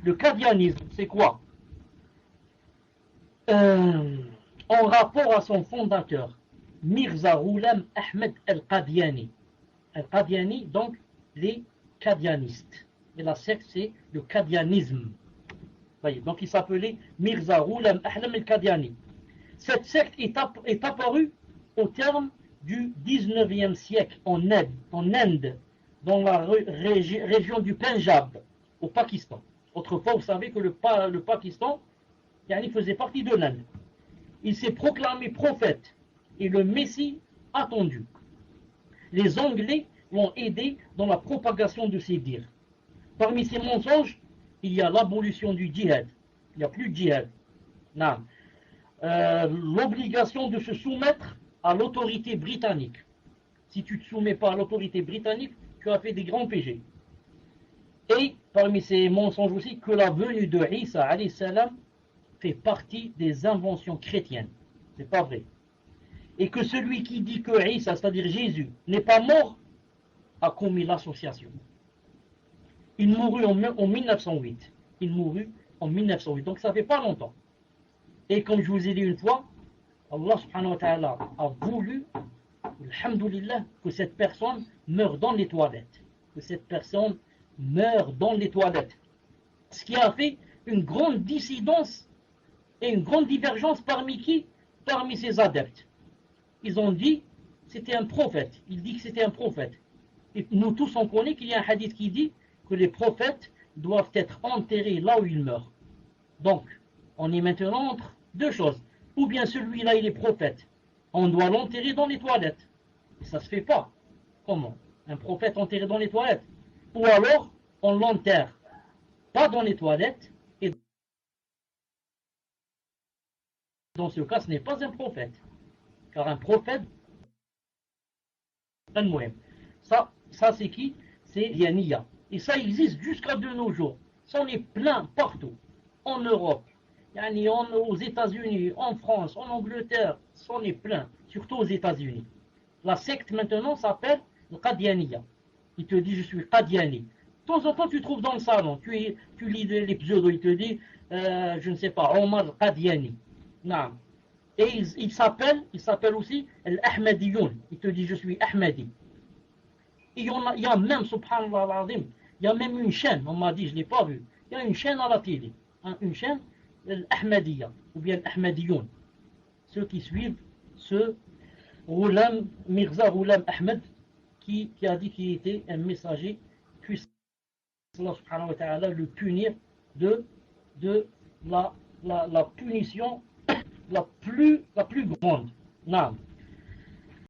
Le qadianisme, c'est quoi? En rapport à son fondateur, Mirza Ghulam Ahmed al-Qadiani. Al-Qadiani, donc les qadianistes. Et la secte, c'est le qadianisme. Voyez, donc il s'appelait Mirza Ghulam Ahmed al-Qadiani. Cette secte est apparue au terme du 19e siècle en Inde, dans la région du Punjab, au Pakistan. Autrefois, vous savez que le Pakistan faisait partie de l'Inde. Il s'est proclamé prophète et le Messie attendu. Les Anglais l'ont aidé dans la propagation de ses dires. Parmi ces mensonges, il y a l'abolition du djihad. Il n'y a plus de djihad. Non. L'obligation de se soumettre à l'autorité britannique. Si tu ne te soumets pas à l'autorité britannique, tu as fait des grands péchés. Et parmi ces mensonges aussi, que la venue de Isa alayhi salam fait partie des inventions chrétiennes. C'est pas vrai. Et que celui qui dit que Isa, c'est-à-dire Jésus, n'est pas mort, a commis l'association. Il mourut en 1908. Il mourut en 1908. Donc ça fait pas longtemps. Et comme je vous ai dit une fois, Allah subhanahu wa ta'ala a voulu, alhamdoulilah, que cette personne meure dans les toilettes. Que cette personne meure dans les toilettes. Ce qui a fait une grande dissidence et une grande divergence parmi qui? Parmi ses adeptes. Ils ont dit c'était un prophète. Il dit que c'était un prophète. Et nous tous on connaît qu'il y a un hadith qui dit que les prophètes doivent être enterrés là où ils meurent. Donc, on est maintenant entre deux choses. Ou bien celui-là il est prophète. On doit l'enterrer dans les toilettes. Et ça se fait pas. Comment? Un prophète enterré dans les toilettes? Ou alors, on l'enterre pas dans les toilettes, et dans ce cas, ce n'est pas un prophète. Car un prophète, ça c'est qui? C'est Yaniya. Et ça existe jusqu'à de nos jours. Ça en est plein partout. En Europe, aux États-Unis, en France, en Angleterre, ça en est plein. Surtout aux États-Unis. La secte maintenant s'appelle le Qadianiya. Il te dit je suis Qadiani. De temps en temps, tu trouves dans le salon, tu lis les pseudos, il te dit, je ne sais pas, Omar Qadiani. Non. Et il s'appelle aussi l'Ahmadiyoun. Il te dit, je suis Ahmadi. Et il y a même, subhanallah al-azim, il y a même une chaîne, on m'a dit, je ne l'ai pas vu, il y a une chaîne à la télé, une chaîne, l'Ahmadiyya, ou bien l'Ahmadiyoun. Ceux qui suivent ce Mirza Ghulam Ahmed, qui a dit qu'il était un messager puissant. Allah subhanahu wa ta'ala le punir de la punition la plus grande. Non.